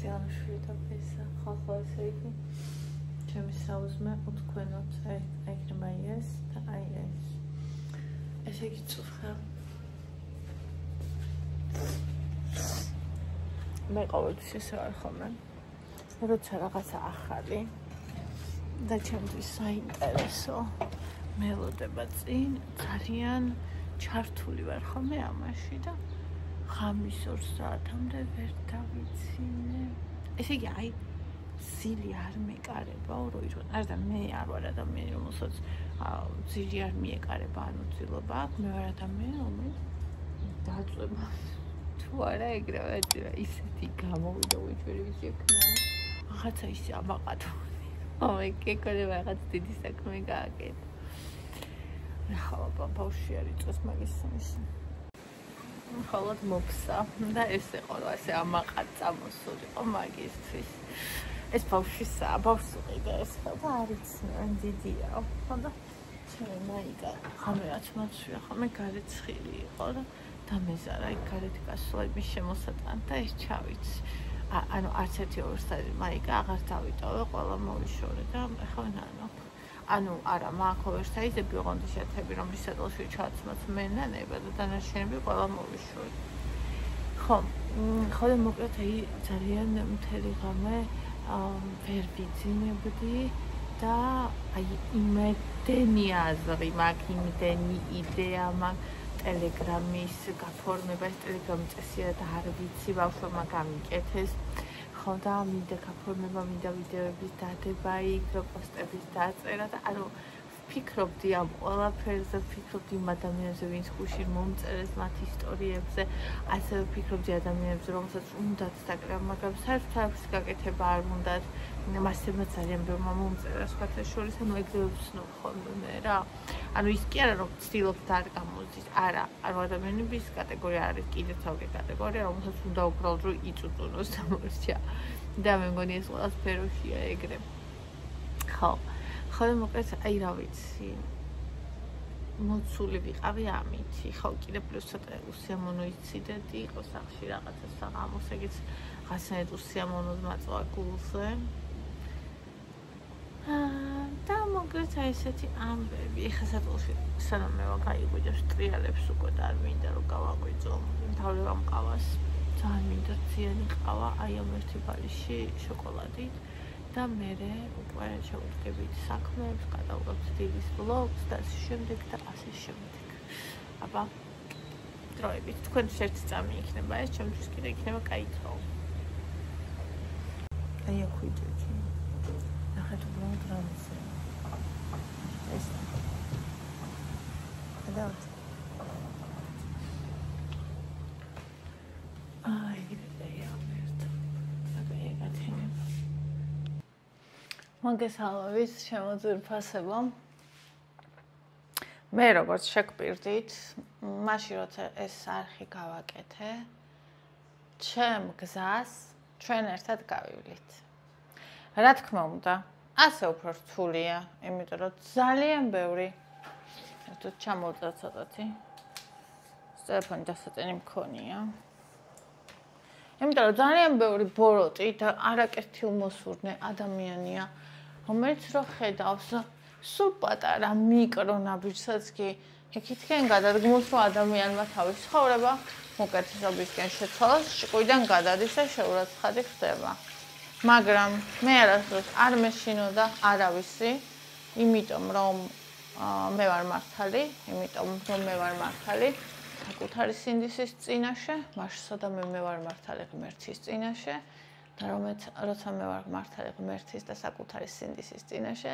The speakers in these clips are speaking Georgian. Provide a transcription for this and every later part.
იანუშვილი და ბესა ხალხო ესე იგი ჩემი საუზმე უთქვენოთ ეგრმა ეს და აი ეს ესე იგი წუხა მე ყოველთვის ესე ვარ ხოლმე როცა რაღაცა ახალი და ჩემთვის საინტერესო მელოდება წინ ძალიან ჩართული ვარ ხოლმე ამაში და ღამის 2 საათამდე ვერ დავიცინე. ესე იგი აი ძილი არ მეკარებაო რო ირონ. არა და მე არ ვარ ადამიანი რომელსაც ძილი არ მიეკარება ანუ ძილობა აქვს. მე ვარ ადამიანი რომელიც დაწვება თუ არა ეგრევე ეძირა ისეთი გამოვიდა უჩვერი ვის ექნა. რაღაცა ისე ამაყათო. ой, კეკოდება რაღაც დიდი საქმე გააკეთა. ახლა ბავშვი არ იწვევს მაგის სამში. ხოლოდ მოფსა და ესე ყოლა ესე ამაყად წამოსულიყო მაგისთვის. ეს ბავშვისა, ბავშვს უყიდა ეს და არ იცნობენ დიდია. ხოდა ჩემი მაიკა ხამერაც მოცვია, ხამე გარეცხილი იყო და დამეზარა იქ გარეთ გასვლა იმის შემოსატან და ეს ჩავიც. ანუ არც ერთი ოვერსაიზი მაიკა აღარ დავიტოვე, ყველა მოვიშორე და ახლა ნანო. ანუ არა, მაგ ოვერსაიზები ოღონდ შეათები რომ ისეთლში ჩაცმოთ მენანება და დანარჩენები ყველა მოვიშორე. ხო, მოკლედ აი ძალიან მთელი ღამე ვერ ვიძინებდი და აი იმედენი აზრი მაქვს, იმდენი იდეა მაქვს ტელეგრამის გაფორმება, ეს ტელეგრამის წესია და არ ვიცი ბავშვმა გამიკეთეს. ხო და მინდა გაფორმება, მინდა ვიდეოების დადება იქ, პოსტების დაწერა და ანუ ვფიქრობდი ამ ყველაფერზე, ვფიქრობდი იმ ადამიანებზე, ვინც გუშინ მომწერეს მათ ისტორიებზე, ასევე ვფიქრობდი ადამიანებზე, რომელსაც უნდათ დაკრა, მაგრამ საერთოდ გაკეთება არ უნდათ. მასებმა ძალიან ბევრმა მომწერა სხვათა შორის, ანუ ეგრევე ვცნობ ხოლმე მე რა. ანუ ის კი არა რომ ვცდილობ და არ გამოდის, არა, ანუ ადამიანების კატეგორია არის კიდევ თავი კატეგორია, რომელსაც უნდა უბრალოდ რომ იწუწუნოს და მორჩა. და მე მგონი ეს ყველა სფეროშია ეგრე. ხო, მოკლედ აი რა ვიცი. მოცული ვიყავი ამითი, ხო, კიდე პლუს ცოტა უსიამოვნო იციდედი, იყო სახში რაღაცა საღამოს, ეგეც ხასენად უსიამოვნოდ მაწვა გულზე. და მოკლედ აი ესეთი ამბები. ეხლა საწოლში სანამ მე ვაგაიღვიძე სტრიალებს უკვე და არ მინდა რომ გავაღვიძო მთავრება მყავას. ძალიან მინდა ძიანი ყავა, აი ამ ერთი ბალიში შოკოლადით და მე უკვე შევდგებით საქმეებს, გადავღებთ დილის ვლოგს და ასე შემდეგ და ასე შემდეგ. აბა დროებით თქვენთვის ერთი წამი იქნება ეს, ჩემთვის კიდე იქნება კაი დრო. აი ახვიჭე. ნახეთ უბრალოდ რამზე. ეს. გადავთ. აი, მოგესალმებით, შემოძვირფასებო. მე როგორც შეგპირდით, მაშინ როცა ეს არხი გავაკეთე, ჩემ გზას ჩვენ ერთად გავივლით. რა თქმა უნდა, ასე უფრო რთულია, იმიტომ რომ ძალიან ბევრი თუ ჩამოვწა ცოტათი. ტელეფონი დასაწენი მქონია. იმიტომ რომ ძალიან ბევრი ბოროტი და არაკეთილმოსურნე ადამიანია, რომელიც რო ხედავს სულ პატარა მიკრო ნაბიჯსაც კი იქითკენ გადადგმულს რომ ადამიანმა თავის ცხოვრება უკეთესობისკენ შეცვალოს, ჭკვიდან გადადის და შეურაცხადი ხდება. მაგრამ მე არასდროს არ მეშინო და არავისი, იმიტომ რომ მე ვარ მართალი, საკუთარი სინდისის წინაშე, მაშსა და მე ვარ მართალი ღმერთის წინაშე და როცა მე ვარ მართალი ღმერთის და საკუთარი სინდისის წინაშე,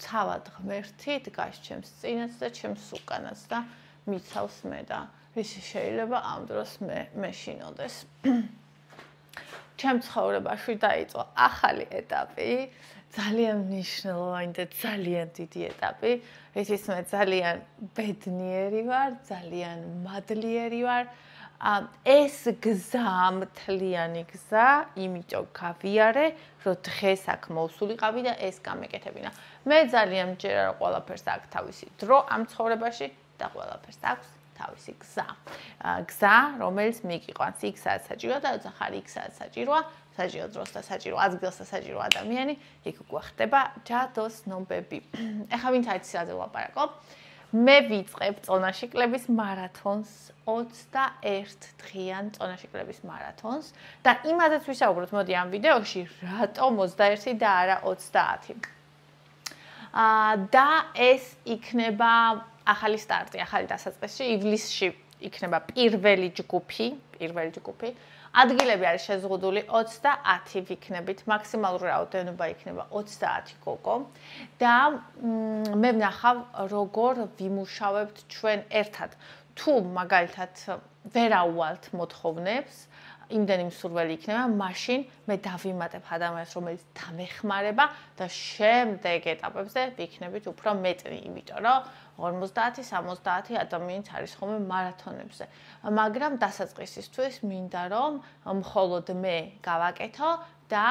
ცავად ღმერთი დგას ჩემს წინაც და ჩემს უკანაც და მიცავს მე და ვისი შეიძლება ამ დროს მე მეშინოდეს. ჩემ ცხოვრებაში დაიწყო ახალი ეტაპი, ძალიან მნიშვნელოვანი და ძალიან დიდი ეტაპი, რის მე ძალიან ბედნიერი ვარ, ძალიან მადლიერი ვარ. ეს გზა, მთლიანი გზა, იმიტომ გავიარე, რომ დღეს აქ მოვსულიყავი და ეს გამეკეთებინა. მე ძალიან მჯერა რომ ყველაფერს აქვს თავისი დრო ამ ცხოვრებაში და ყველაფერს აქვს თავისი გზა, რომელიც მიგიყვანს იქ სადაც საჭიროა და როცა ხარ იქ სადაც საჭიროა, საჭირო დროს და საჭირო ადგილს და საჭირო ადამიანი, იქ უკვე ხდება ჯადოსნობები. ეხლა ვინც არის რაზე ვლაპარაკობ? მე ვიწყებ წონაში კლების მარათონს, 21 დღიან წონაში კლების მარათონს და იმაზეც ვისაუბროთ, მოდი ამ ვიდეოში, რატომ 21 და არა 30. და ეს იქნება ახალი სტარტი, ახალი დასაწყისი, ივლისში იქნება პირველი ჯგუფი. ადგილები არის შეზღუდული 30 ვიქნებით, მაქსიმალური რაოდენობა იქნება 30 გოგო და მე ვნახავ როგორ ვიმუშავებთ ჩვენ ერთად. თუ მაგალითად ვერ აუვალთ მოთხოვნებს, იმდენი მსურველი იქნება, მაშინ მე დავიმატებ ადამიანს, რომელიც დამეხმარება და შემდეგ ეტაპებზე ვიქნებით უფრო მეტი, იმიტომ რომ 50-60 ადამიანიც არის ხოლმე მარათონებზე. მაგრამ დასაწყისისთვის მინდა რომ მხოლოდ მე გავაკეთო და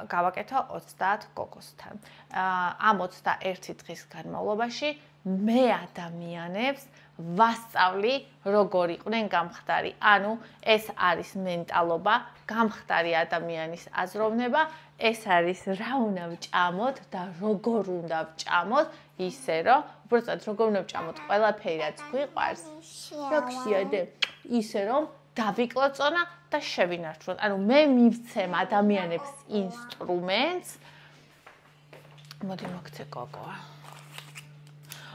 გავაკეთო 30 გოგოსთან. ამ 21 დღის განმავლობაში მე ადამიანებს ვასწავლი როგორ იყვნენ გამხდარი. ანუ ეს არის მენტალობა, გამხდარი ადამიანის აზროვნება, ეს არის რა უნდა ვჭამოთ და როგორ უნდა ვჭამოთ, ისე რომ უბრალოდ როგორ უნდა ვჭამოთ ყველაფერი რაც გვიყვარს. როქსიადე, ისე რომ დავიკლოთ წონა და შევინარჩუნოთ. ანუ მე მივცემ ადამიანებს ინსტრუმენტს. მოდი მოგცე გოგოა.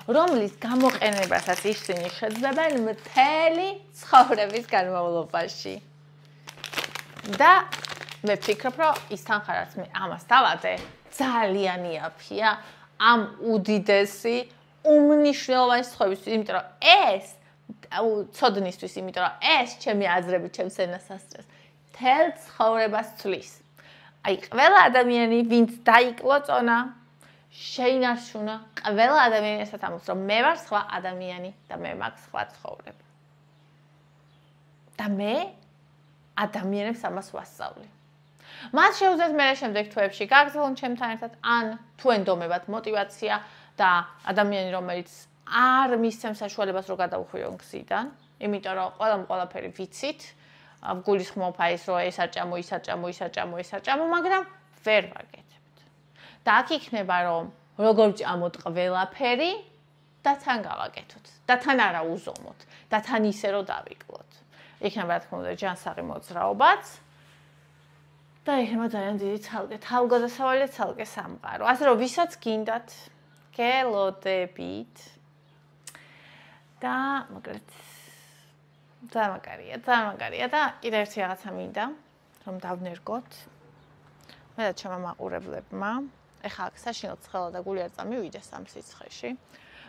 რომლის გამოყენებასაც ისინი შეძლებენ მთელი ცხოვრების განმავლობაში. და მე ვფიქრობ, რომ ისთან ხარაც მე ამას დავადე, ძალიან იაფია ამ უდიდესი უმნიშვნელოვანესი სხვებისთვის, იმიტომ რომ ეს ცოდნისთვის, იმიტომ რომ ეს ჩემი აზრები, ჩემს ენას ასწრებს, მთელ ცხოვრებას ცვლის. აი, ყველა ადამიანი, ვინც დაიკლო წონა, შეინარჩუნა ყველა ადამიანისაც ამბობს, რომ მე ვარ სხვა ადამიანი და მე მაქვს სხვა ცხოვრება. და მე ადამიანებს ამას ვასწავლი. მათ შეუძლიათ მე შემდეგ თვეებში გაგრძელონ ჩემთან ერთად, ან თუ ენდომებათ мотиваცია და ადამიანი, რომელიც არ მისცემს საშუალებას რომ გადაუხვიონ გზიდან, იმიტომ რომ ყველაფერი ვიცით, გულისხმობ აი ეს რომ ეს არ ჭამო, ის არ ჭამო, ის არ ჭამო, ეს არ ჭამო, მაგრამ ვერ ვაკეთებთ. და აქ იქნება რომ როგორ ჭამოთ ყველაფერი და თან გავაკეთოთ და თან არა უზომოთ და თან ისე რომ დავიკლოთ. იქნება რა თქმა უნდა ჯანსაღი მოძრაობაც და იქნება ძალიან დიდი ცალკე თავგადასავალი და ცალკე სამყარო. ასე რომ ვისაც გინდათ გელოდებით და მოკლედ ძალიან მაგარია და კიდევ ერთი რაღაცა მინდა რომ დავნერგოთ. მე და ჩემმა მაყურებლებმა ეხლა აქ საშინელ ცხელა და გული არ წამივიდეს ამ სიცხეში.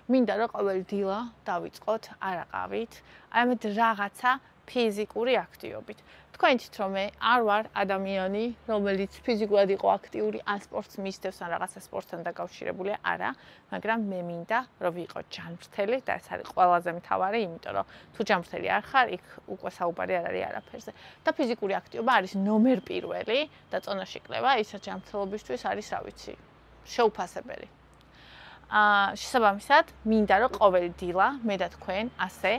მინდა რომ ყოველ დილა დავიწყოთ არაყავით, აი ამით რაღაცა ფიზიკური აქტივობით. თქვენ იცით რომ მე არ ვარ ადამიანი, რომელიც ფიზიკურად იყო აქტიური, ან სპორტს მისდევს, ან რაღაცა სპორტთან დაკავშირებულია, არა, მაგრამ მე მინდა რომ ვიყო ჯანმრთელი და ეს არის ყველაზე მთავარი, იმიტომ რომ თუ ჯანმრთელი არ ხარ, იქ უკვე საუბარი არ არის არაფერზე. და ფიზიკური აქტივობა არის ნომერ პირველი და წონაში კლება, ისაც ჯანმრთელობისთვის არის, რა ვიცი, შეუფასებელი. შესაბამისად, მინდა რომ ყოველ დილა მე და თქვენ ასე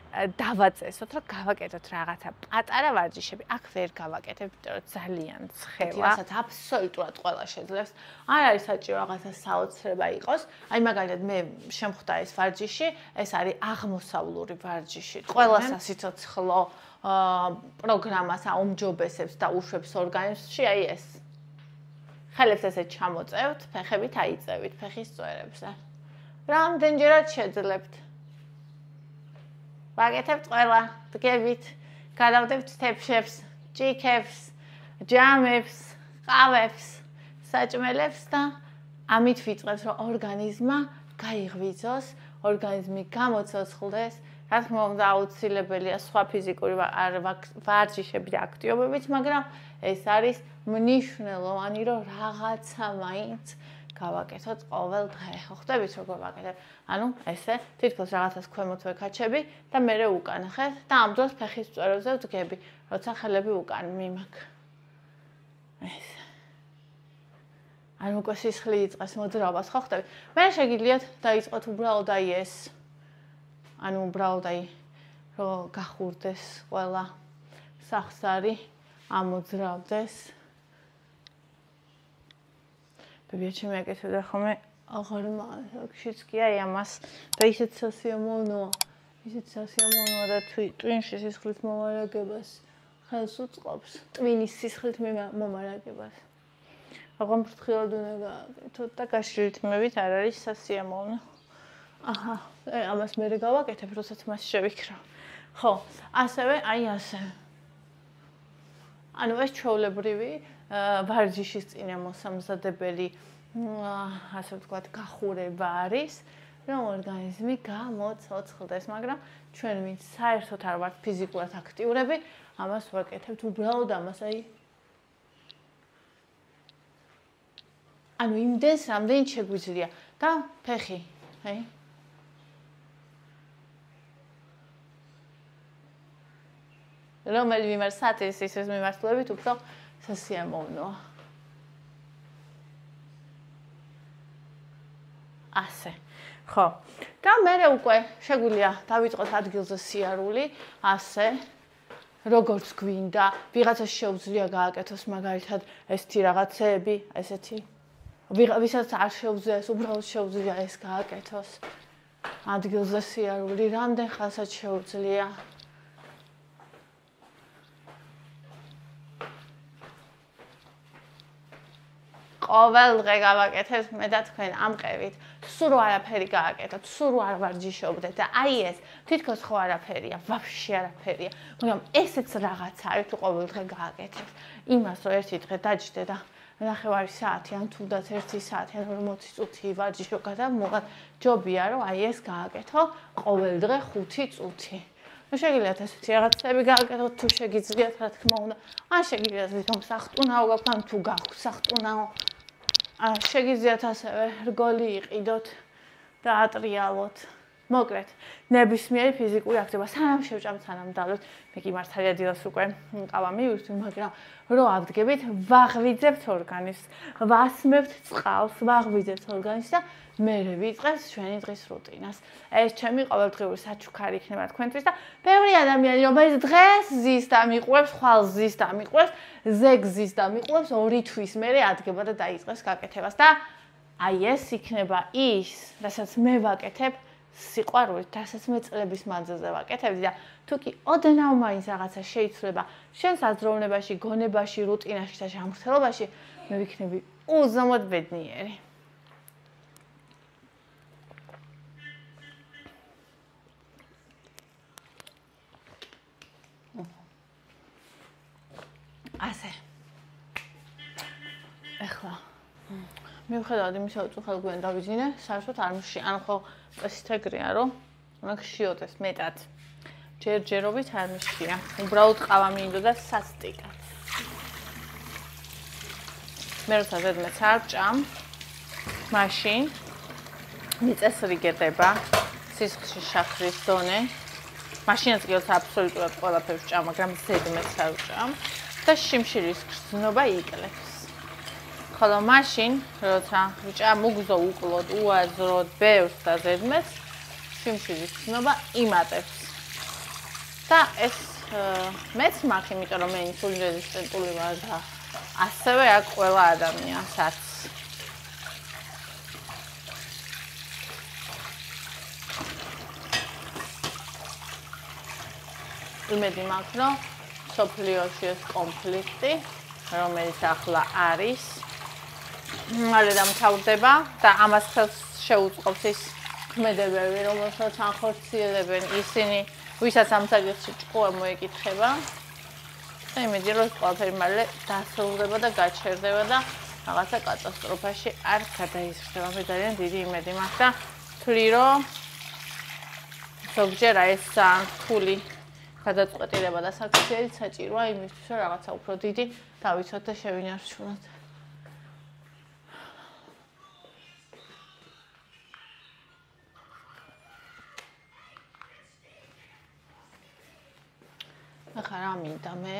დავაწესოთ, რომ გავაკეთოთ რაღაცა პატარა ვარჯიშები. აქ ვერ გავაკეთებ, იმიტომ რომ ძალიან ცხელა. რასაც აბსოლუტურად ყველა შეძლებს. არ არის საჭირო რაღაცა საოცრება იყოს. აი მაგალითად მე შემხვდა ეს ვარჯიში, ეს არის აღმოსავლური ვარჯიში. ყველას ასიცოცხლო პროგრამას აუმჯობესებს და უშვებს ორგანიზმში, აი ეს. ხელებს ესე ჩამოწევთ, ფეხებით აიწევით ფეხის წვერებზე. რამდენჯერად შეძლებთ? ვაკეთებთ ყველა, დგებით, გადავდებთ თეფშებს, ჭიქებს, ჯამებს, ყავებს, საჭმელებს და ამით ვიწყებთ, რომ ორგანიზმა გაიღვიძოს, ორგანიზმი გამოცოცხლდეს, რა თქმა უნდა აუცილებელია სხვა ფიზიკური ვარჯიშები და აქტივობებიც, მაგრამ ეს არის მნიშვნელოვანი, რომ რაღაცა მაინც გავაკეთოთ ყოველ დღე. ხო ხდებით როგორ ვაკეთებ? ანუ ესე თითქოს რაღაცას ქვემოთ ვეკაჩები და მერე უკან ხეთ და ამ დროს ფეხის წვერებზე ვდგები, როცა ხელები უკან მიმაქ. ეს. ანუ უკვე სისხლი იწყეს მოძრაობას, ხო ხდებით? მე შეგიძლიათ დაიწყოთ უბრალოდ აი ეს ანუ უბრალოდ აი რომ გახურდეს ყველა სახსარი, ამოძრავდეს. ბებია ჩემი აკეთებდა ხოლმე აღარ მაგშიც კი აი ამას და ისეთ სასიამოვნოა და ტვინში სისხლით მომარაგებას ხელს უწყობს, ტვინის სისხლით მომარაგებას. აღარ ფრთხილად უნდა გააკეთოთ და გაშრითმებით არ არის სასიამოვნო. აჰა, ამას მე გავაკეთებ, როდესაც მას შევიქრავ. ხო, ასევე აი ასე. ანუ ეს ჩვეულებრივი ვარჯიშის წინა მოსამზადებელი ასე ვთქვათ, გახურება არის, რომ ორგანიზმი გამოცოცხლდეს, მაგრამ ჩვენ ვინც საერთოდ არ ვართ ფიზიკურად აქტიურები, ამას ვაკეთებთ უბრალოდ ამას აი ანუ იმდენს რამდენიც შეგვიძლია და ფეხი, აი რომელი მიმარსათის ის მიმართულებით უფრო სასიამოვნოა. ასე. ხო. და მე უკვე შეგვიძლია დავიწყოთ ადგილზე სიარული, ასე როგორც გვინდა, ვიღაცას შეუძლია გააკეთოს მაგალითად ესეთი რაღაცეები, ესეთი ვისაც არ შეუძლია, უბრალოდ შეუძლია ეს გააკეთოს. ადგილზე სიარული, რამდენ ხანსაც შეუძლია. ყოველ დღე გავაკეთებ მე და თქვენ ამყევით. სულ არაფერი გააკეთოთ, სულ არ ვარჯიშობდეთ და აი ეს თითქოს ხო არაფერია, ვაფშე არაფერია, მაგრამ ესეც რაღაცა არის თუ ყოველ დღე გააკეთებთ. იმას რომ ერთი დღე დაჯდე და ნახევარი საათი ან თუნდაც 1 საათი ან 40 წუთი ვარჯიშო გადამოღალ, ჯობია რომ აი ეს გააკეთო ყოველ დღე 5 წუთი. ну შეგიძლიათ ესეთი რაღაცები გააკეთოთ თუ შეგიძლიათ რა თქმა უნდა. ან შეგიძლიათ თვითონ სახტუნაო გაფან თუ გაქვთ სახტუნაო. შეგიძლიათ ასევე რგოლი იყიდოთ და ატრიალოთ. მოკლედ, ნებისმიერი ფიზიკური აქტივობა სანამ შევჭამთ, სანამ დავლებთ, მე კი მართალია დილას უკვე ყავა მივირთვი, მაგრამ რო ავდგებით, ვაღვიძებთ ორგანიზმს, ვასმევთ წყალს, ვაღვიძებთ ორგანიზმს და მერე ვიწყებთ ჩვენი დღის რუტინას. ეს ჩემი ყოველდღიური საჩუქარი იქნება თქვენთვის და ბევრი ადამიანი რომელიც დღეს ზის და მიყურებს, ხვალ ზის და მიყურებს, ზეგ ზის და მიყურებს 2 თვის მერე ადგება და დაიწყებს გაკეთებას და აი ეს იქნება ის, რასაც მე ვაკეთებ სიყვარულით, რასაც მე წლების მანძილზე ვაკეთებდი და თუ კი ოდნავ მაინც რაღაცა შეიცვლება შენს აზროვნებაში, გონებაში, რუტინაში და ჯანმრთელობაში, მე ვიქნები უზომოდ ბედნიერი. ასე. ეხლა მიუხედავად იმისა, რომ ხელგვიან დავიძინე, საერთოდ არ მში, ან ხო წესითეგრეა, რომ უნდა გშიოდეს მეტად. ჯერჯერობით არ მიშია. უბრალოდ ყავა მინდოდა სასტიკად. მე როცა ზედმეტ არ ჭამ, მაშინ მიწესრიგდება სისხლში შაქრის დონე. მაშინაც კი აბსოლუტურად ყველაფერს ჭამ, მაგრამ ზედმეტ არ ჭამ და შიმშილის გრძნობა იკლებს. ხოლო მაშინ, როცა ვჭამ უგზო უკლოდ, უაზროდ, ბევრს და ზედმეტს, შიმშილის გრძნობა იმატებს. და ეს მეც მაქვს, იმიტომ რომ მე ინსულინ რეზისტენტული ვარ და ასევე აქ ყველა ადამიანსაც. იმედი მაქვს, რომ სოფლიოში ეს კონფლიქტი, რომელიც ახლა არის, მალე დამთავრდება და ამას ხელს შეუწყობს ის ქმედებები, რომელსაც ახორციელებენ ისინი, ვისაც ამ საკითხში ჭკუა მოეკითხება. და იმედი რომ ყველაფერი მალე დასრულდება და გაჩერდება და რაღაცა კატასტროფაში არ გადაიზრდება. მე ძალიან დიდი იმედი მაქვს და ვთვლი, რომ ზოგჯერ ეს რთული გადაწყვეტილება და საქციელიც საჭიროა იმისთვის, რომ რაღაცა უფრო დიდი დავიცვათ და შევინარჩუნოთ. ახლა რა მინდა მე?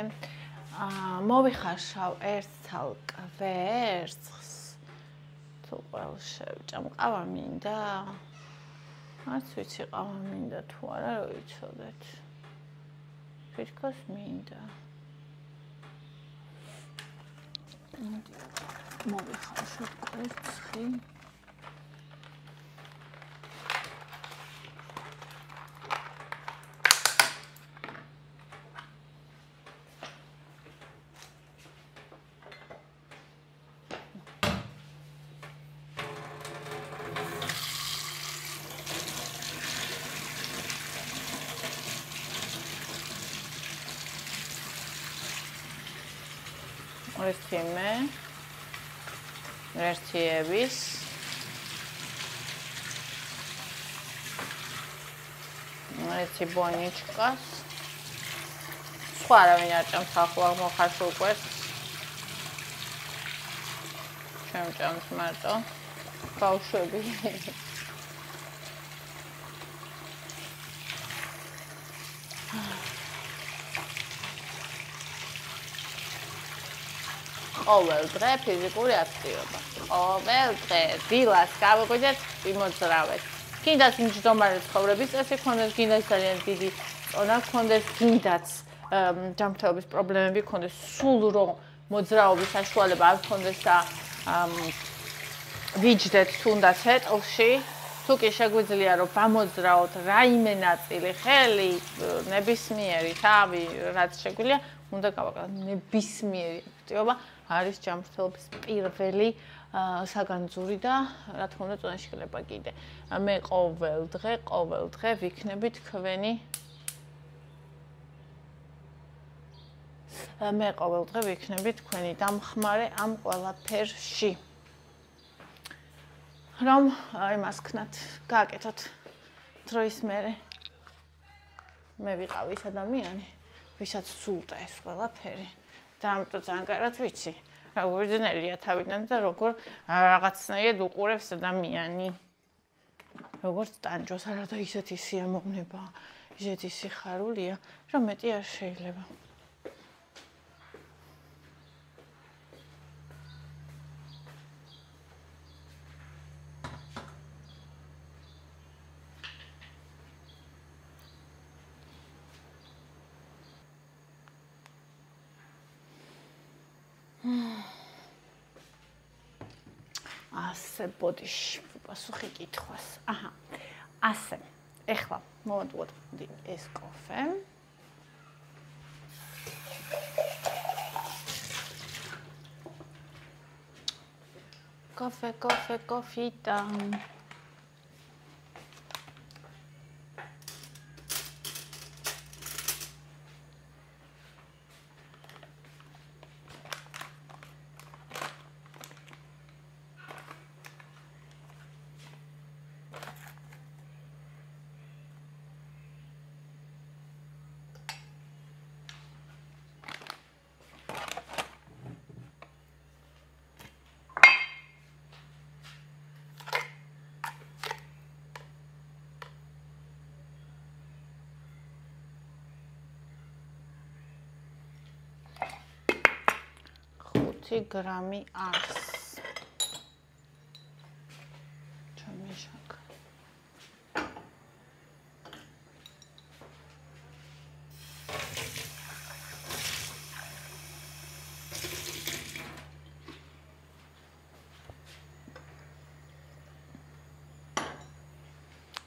მოვიხარშავ ერთსალ კვერცხს. თუ ყველ შევჭამ ყავა მინდა. არც ვიცი ყავა მინდა თუ არა, რო იცოდეთ. თვითონ მინდა. მოვიხარშოთ კვერცხი. ერთიების ერთი ბონიჩკას სხვა არავინ არ ჭამს ახლა მოხარშულ კვერცხს ჩემ ჭამს მარტო ბავშვები ყოველ დღე ფიზიკური აქტივობა. ყოველ დღე დილას გავიყვიდეთ, იმოძრავეთ. კიდაც მჯდომარე ცხოვრების წესი გქონდეს, კიდაც ძალიან დიდი წონა გქონდეს, კიდაც ჯანმრთელობის პრობლემები გქონდეს, სულ რომ მოძრაობის საშუალება არ გქონდეს და ვიჯდეთ თუნდაც ეტლში, თუ კი შეგვიძლია რომ გამოძრაოთ რაიმე ნაწილი, ხელი, ნებისმიერი თავი, რაც შეგვიძლია, უნდა გავაკეთოთ ნებისმიერი აქტივობა. არის ჯანმრთელობის პირველი საგანძური და რა თქმა უნდა წონაში შეიძლება კიდე. მე ყოველ დღე ვიქნები თქვენი დამხმარე ამ ყველაფერში. რომ იმას ქნათ, გააკეთოთ დროის მერე. მე ვიყავი ის ადამიანი, ვისაც სულდა ეს ყველაფერი. და ამიტომ ძალიან კარგად ვიცი, როგორ ძნელია თავიდან და როგორ რაღაცნაირად უყურებს ადამიანი. როგორც ტანჯოს არა და ისეთი სიამოვნება, ისეთი სიხარულია, რომ მეტი არ შეიძლება. ასე ბოდიში პასუხი კითხვას. აჰა. ასე. ეხლა მოვადოთ ეს კოფე. კოფიტა. გრამი არის. ჩემი შაქ.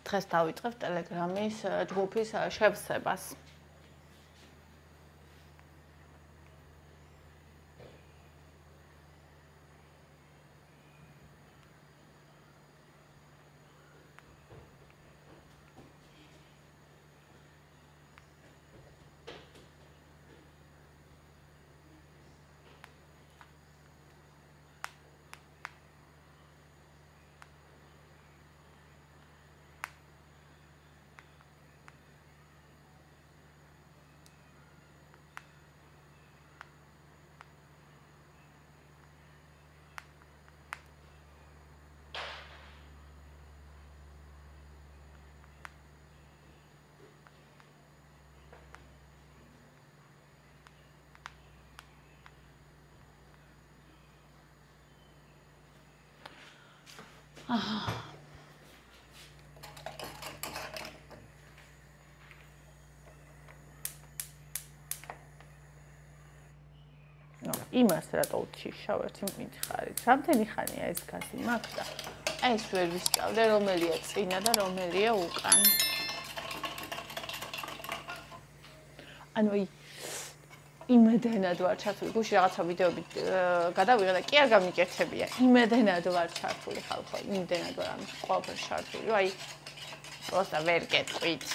დღეს დავიწყებ ტელეგრამის ჯგუფის შევსებას. იმას რატო უთიშავ ერთი მითხარით. რამდენი ხანია ეს გაზი მაქვს და აი ეს ვერ ვისწავლე რომელია წინა და რომელია უკან. ანუ იმედენად ვარ ჩართული. გუშინ რაღაცა ვიდეოები გადავიღე და კი არ გამიკეთებია. იმედენად ვარ ჩართული ხალხო, იმედენად ვარ ამ ყველაფერში ჩართული. აი просто ვერ გეტყვით.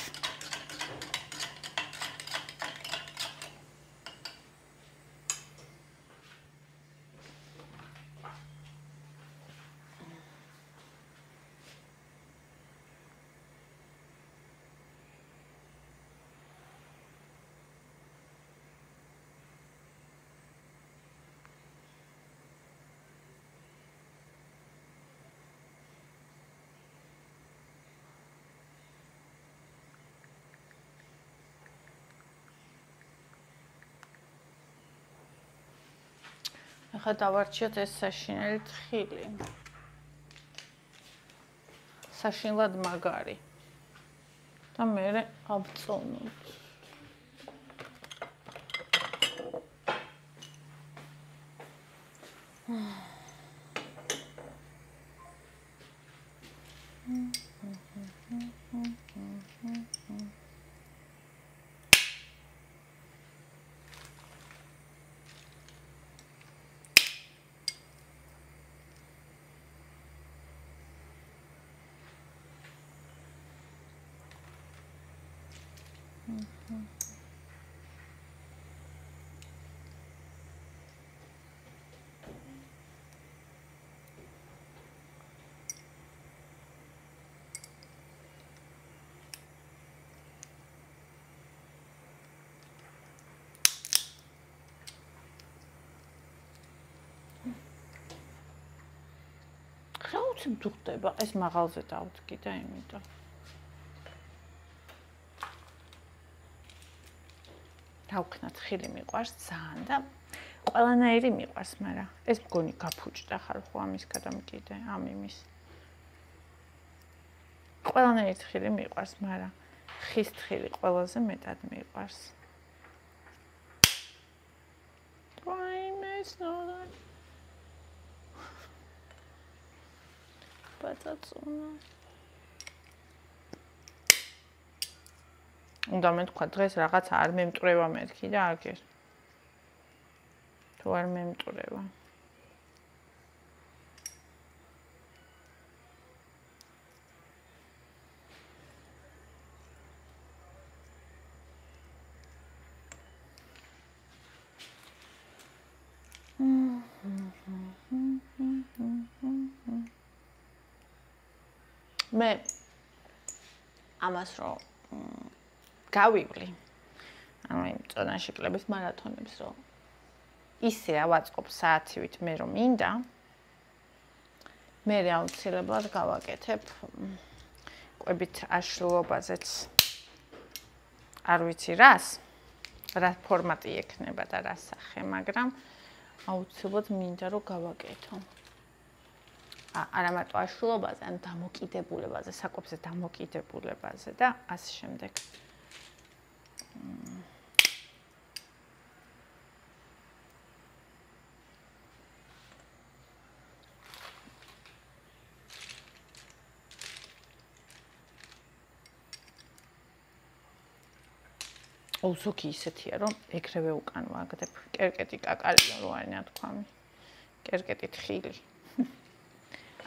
ახლა დავარჩიოთ ეს საშინელი თხილი. საშინლად მაგარი. და მე ავწონოთ. რაუცებ დუხდება ეს მაღალზე დავდგი და იმიტომ. დავქნა თხილი მიყვარს ძალიან და ყველანაირი მიყვარს, მაგრამ ეს მგონი გაფუჭდა ხალხო ამის გადამკიდე, ამ იმის. ყველანაირი თხილი მიყვარს, მაგრამ ხის თხილი ყველაზე მეტად მიყვარს. Why not? Πατაτσუნა. უნდა მეთქვა დღეს რაღაც არ მემტრევა მეთქი და აგერ. თუ არ მემტრევა. მე ამას რომ გავივლი ანუ იმ წონაში კლების მარათონებს რომ ისე ავაწყობ საათივით მე რომ მინდა მე აუცილებლად გავაკეთებ კვებით აშლილობაზეც არ ვიცი რა ფორმატი ექნება და რა სახე მაგრამ აუცილებლად მინდა რომ გავაკეთო არა მარტო აშლილობაზე, ან დამოკიდებულებაზე, საკვებზე დამოკიდებულებაზე და ასე შემდეგ. ოზოგი ისეთია, რომ ეგრევე უკან ვაგდებ. კერკეტი კაკალია რო არის ნათქვამი. კერკეტი თხილი.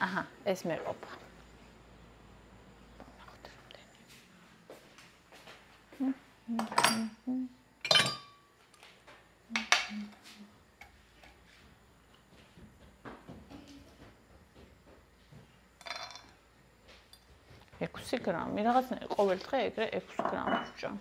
აჰა, ეს მეყოფა. ექვსი გრამი, რაღაცნაირად ყოველ დღე ეგრე 6 გრამი ვჭამ.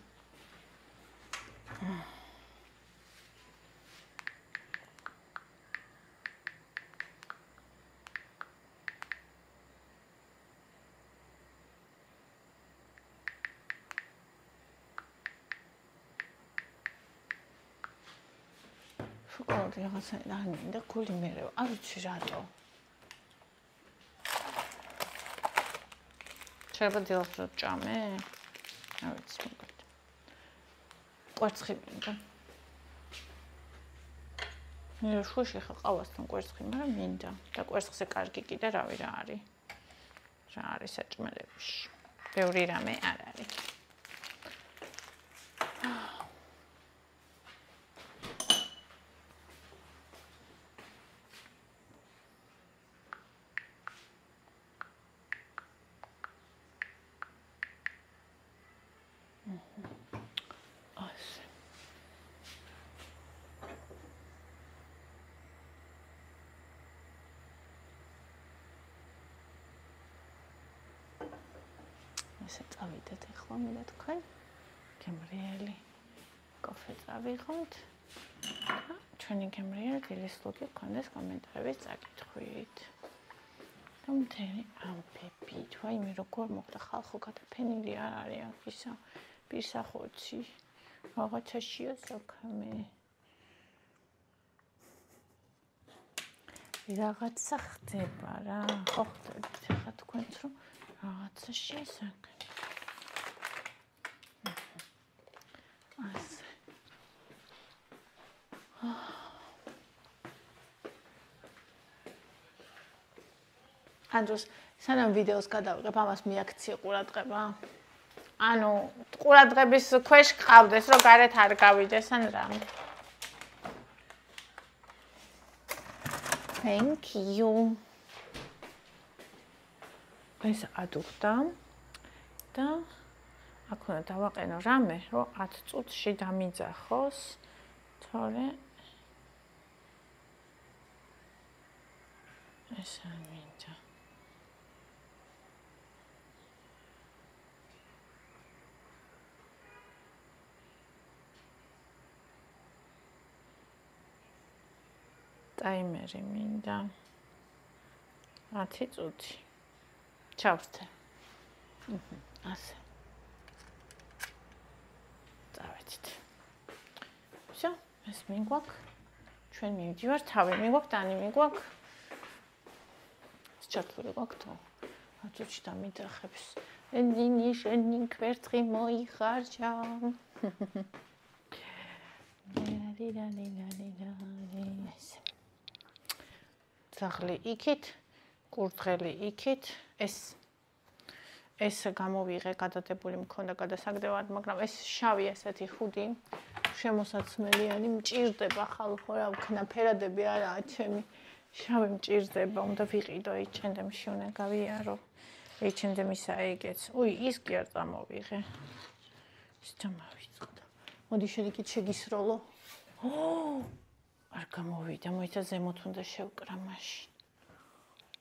შოკოლადი რაღაცნაირად არ მინდა გული მერევა, არ ვიცი რატო. შეიძლება დილას რო ჭამე? არ ვიცი მოკლედ. კვერცხი მინდა. მე შუაში ხა ყავასთან კვერცხი, მაგრამ მინდა და კვერცხზე კარგი კიდე რავი რა არის. რა არის საჭმელებში. ბევრი რამე არ არის. ესე წავიდეთ ახლა მინდა თქვენ გემრიელი კოფე წავიღოთ და ჩვენი გემრიელი დილის ლოგი გქონდეს კომენტარების წაკითხვით და მთელი ამბებით ვაიმე როგორ მოხდა ხალხო გადაფენილი არ არის აქ ისა პირსახოცი რაღაცაშია საქმე რაღაცა ხდება რა ხო ხდებით ახლა თქვენც რომ რაღაცა შესაძლოა ასე ანდროს სანამ ვიდეოს გადავიღებ ამას მიაქციე ყურადღება ანუ ყურადღების ქვეშ ყავდეს რომ გარეთ არ გავიდეს ან რა Thank you ეს ადუხდა და აქ უნდა დავაყენო რამე, რომ 10 წუთში დამიძახოს, თორე ეს არ მინდა. ტაიმერი მინდა 10 წუთი. ჩავსთე. ასე. წავედით. всё, ეს მიგვაქვს. ჩვენ მივდივართ, თავი მიგვაქვს, დანი მიგვაქვს. ჩართული გვაქვს თო. 10 წუთში დამიძახებს. ნინი შენი კვერცხი მოიხარჯა. ძაღლი იქით, კურდღელი იქით, ეს გამოვიღე, გადადებული მქონდა გადასაგდებად, მაგრამ ეს შავი ესეთი ხუდი, შემოსაცმელიანი მჭირდება ხალხო რა ვქნაფერადები არაა ჩემი. შავი მჭირდება, უნდა ვიყიდო H&M-ში უნდა გავიარო. H&M-ისა ეგეც. უი, ის კი არ წამოვიღე. ის დამავიწყდა. მოდი შენ იქით შეგისროლო. არ გამოვიდა, მოიცა ზემოთ უნდა შევკრა მაშინ.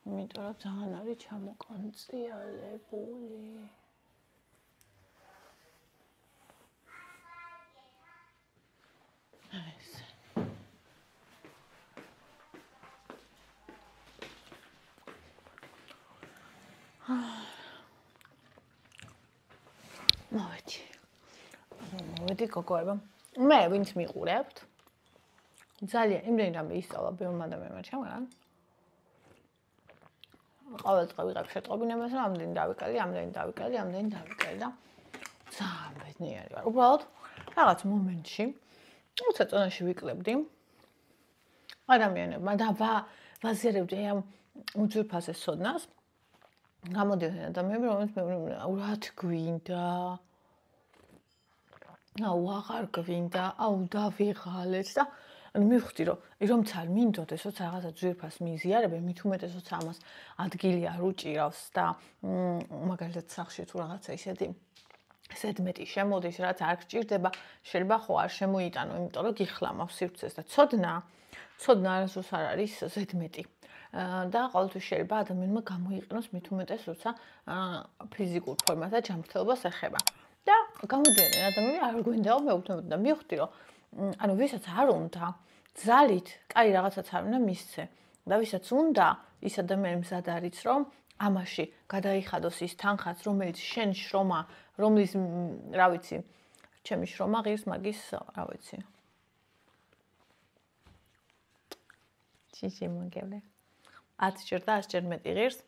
იმიტომ რომ ძალიან არის ჩამოყანწიალებული. ეს. მოვედი გოგოებო. მე ვინც მიყურებთ. ძალიან იმდენი რამე ისწავლა ბევრმა ადამიანმა ჩემგან. ყოველდღე ვიღებ შეტყობინებას, რომ ამდენი დავიკალი და ძალიან ბედნიერი ვარ. უბრალოდ რაღაც მომენტში, უცა წონაში ვიკლებდი ადამიანებმა და ვაზიარებდი ამ უძვირფასეს სოდნას. გამოდიოდნენ ადამიანები, რომელიც მე რა გვინდა აღარ გვინდა, დავიღალეთ და მივხვდი რომ ცა არ მინდოდეს, როცა რაღაცა ძვირფას მიზიარებენ, მით უმეტეს როცა ამას ადგილი არ უჭირავს და მაგალითად სახლში თუ რაღაცა ისეთი ზედმეტი შემოდის, რაც არ გჭირდება, შეიძლება ხო არ შემოიტანო, იმიტომ რომ გიხლამავს სივრცეს და ცოდნა არასდროს არ არის ზედმეტი. და ყოველთვის შეიძლება ადამიანმა გამოიყენოს მით უმეტეს როცა ფიზიკურ ფორმას და ჯანმრთელობას ეხება. და გამოდიოდნენ ადამიანები არ გვინდაო მეუბნებოდი და მივხვდი რომ ანუ ვისაც არ უნდა ძალით, კაი რაღაცაც არ უნდა მისცე. და ვისაც უნდა, ის ადამიანი მზად არის რომ ამაში გადაიხადოს ის თანხაც, რომელიც შენ შრომა, რომლის რა ვიცი, ჩემი შრომა ღირს მაგის, რა ვიცი. ჩიჩი მოგევლე. 10 ჯერ და 100 ჯერ მეტი ღირს.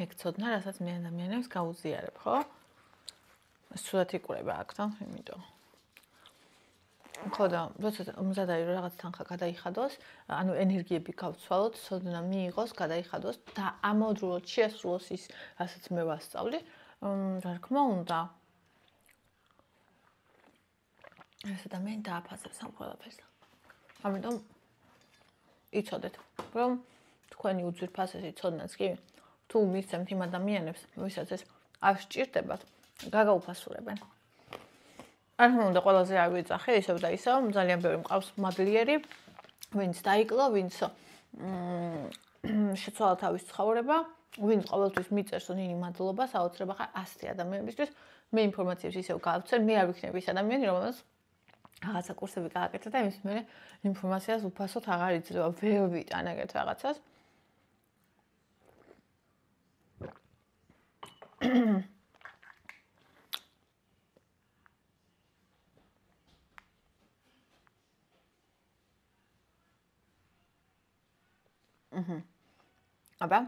ეგ ცოდნა, რასაც მე ადამიანებს გავუზიარებ, ხო? სულად იკურება აქ და იმიტომ. ხო და როცა მზადარი რომ რაღაც თანხა გადაიხადოს, ანუ ენერგიები გავცვალოთ, სოდნა მიიღოს, გადაიხადოს და ამავდროულად შეასრულოს ის, რასაც მე ვასწავლი, რა თქმა უნდა. ეს ადამიანი დააფასებს ამ ყველაფერს. ამიტომ იცოდეთ, რომ თქვენი უძვირფასესი ცოდნაც კი თუ მისცემთ იმ ადამიანებს, ვისაც ეს არ სჭირდებათ, გაგაუფასურებენ. არ თქმა უნდა, ყველაზე არ ვიძახე, ისევ და ისევ, ძალიან ბევრი მყავს მადლიერი, ვინც დაიკლო, ვინც შეცვალა თავის ცხოვრება, ვინც ყოველთვის მიწერს, რომ ნინი მადლობა, საოცრება ხარ ასეთი ადამიანებისთვის, მე ინფორმაციებს ისევ გავცემ, მე არ ვიქნები ის ადამიანი, რომელსაც რაღაცა კურსები გააკეთა და იმის მერე ინფორმაციას უფასოდ აღარ იძლევა, ვერ ვიტან ეგეთ რაღაცას. აბა